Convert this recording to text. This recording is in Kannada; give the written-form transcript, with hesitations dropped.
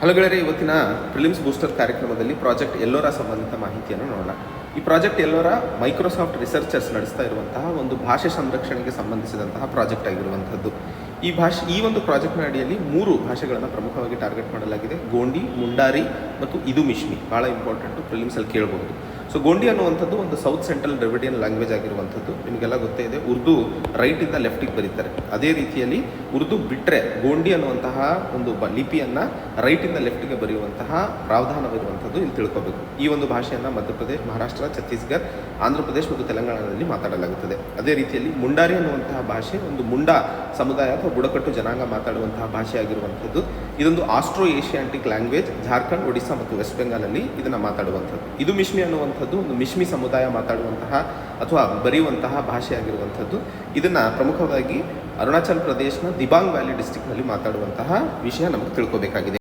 ಹಲೋ ಗೆಳೆಯರೆ, ಇವತ್ತಿನ ಪ್ರಿಲಿಮ್ಸ್ ಬೂಸ್ಟರ್ ಕಾರ್ಯಕ್ರಮದಲ್ಲಿ ಪ್ರಾಜೆಕ್ಟ್ ಎಲ್ಲೋರ ಸಂಬಂಧಿತ ಮಾಹಿತಿಯನ್ನು ನೋಡೋಣ. ಈ ಪ್ರಾಜೆಕ್ಟ್ ಎಲ್ಲೋರ ಮೈಕ್ರೋಸಾಫ್ಟ್ ರಿಸರ್ಚರ್ಸ್ ನಡೆಸ್ತಾ ಇರುವಂತಹ ಒಂದು ಭಾಷೆ ಸಂರಕ್ಷಣೆಗೆ ಸಂಬಂಧಿಸಿದಂತಹ ಪ್ರಾಜೆಕ್ಟ್ ಆಗಿರುವಂಥದ್ದು. ಈ ಒಂದು ಪ್ರಾಜೆಕ್ಟ್ನ ಅಡಿಯಲ್ಲಿ 3 ಭಾಷೆಗಳನ್ನು ಪ್ರಮುಖವಾಗಿ ಟಾರ್ಗೆಟ್ ಮಾಡಲಾಗಿದೆ. ಗೋಂಡಿ, ಮುಂಡಾರಿ ಮತ್ತು ಇದುಮಿಶ್ಮಿ. ಭಾಳ ಇಂಪಾರ್ಟೆಂಟು, ಪ್ರಿಲಿಮ್ಸಲ್ಲಿ ಕೇಳಬಹುದು. ಸೊ ಗೋಂಡಿ ಅನ್ನುವಂಥದ್ದು ಒಂದು ಸೌತ್ ಸೆಂಟ್ರಲ್ ಡ್ರಾವಿಡಿಯನ್ ಲ್ಯಾಂಗ್ವೇಜ್ ಆಗಿರುವಂಥದ್ದು. ನಿಮಗೆಲ್ಲ ಗೊತ್ತೇ ಇದೆ, ಉರ್ದು ರೈಟಿಂದ ಲೆಫ್ಟಿಗೆ ಬರೀತಾರೆ. ಅದೇ ರೀತಿಯಲ್ಲಿ ಉರ್ದು ಬಿಟ್ಟರೆ ಗೋಂಡಿ ಅನ್ನುವಂತಹ ಒಂದು ಲಿಪಿಯನ್ನು ರೈಟಿಂದ ಲೆಫ್ಟಿಗೆ ಬರೆಯುವಂತಹ ಪ್ರಾವಧಾನವಿರುವಂಥದ್ದು ಇಲ್ಲಿ ತಿಳ್ಕೋಬೇಕು. ಈ ಒಂದು ಭಾಷೆಯನ್ನು ಮಧ್ಯಪ್ರದೇಶ, ಮಹಾರಾಷ್ಟ್ರ, ಛತ್ತೀಸ್ಗಢ, ಆಂಧ್ರ ಪ್ರದೇಶ ಮತ್ತು ತೆಲಂಗಾಣದಲ್ಲಿ ಮಾತಾಡಲಾಗುತ್ತದೆ. ಅದೇ ರೀತಿಯಲ್ಲಿ ಮುಂಡಾರಿ ಅನ್ನುವಂತಹ ಭಾಷೆ ಒಂದು ಮುಂಡಾ ಸಮುದಾಯ ಅಥವಾ ಬುಡಕಟ್ಟು ಜನಾಂಗ ಮಾತಾಡುವಂತಹ ಭಾಷೆ ಆಗಿರುವಂಥದ್ದು. ಇದೊಂದು astro Asiatic language. Jharkhand, Odisha ಮತ್ತು ವೆಸ್ಟ್ ಬೆಂಗಾಲಲ್ಲಿ ಇದನ್ನು ಮಾತಾಡುವಂಥದ್ದು. ಇದು ಮಿಶ್ಮಿ ಅನ್ನುವಂಥದ್ದು ಒಂದು ಮಿಶ್ಮಿ ಸಮುದಾಯ ಮಾತಾಡುವಂತಹ ಅಥವಾ ಬರೆಯುವಂತಹ ಭಾಷೆ ಆಗಿರುವಂಥದ್ದು. ಇದನ್ನು ಪ್ರಮುಖವಾಗಿ ಅರುಣಾಚಲ್ ಪ್ರದೇಶನ ದಿಬಾಂಗ್ ವ್ಯಾಲಿ ಡಿಸ್ಟ್ರಿಕ್ಟ್ನಲ್ಲಿ ಮಾತಾಡುವಂತಹ ವಿಷಯ ನಮಗೆ ತಿಳ್ಕೋಬೇಕಾಗಿದೆ.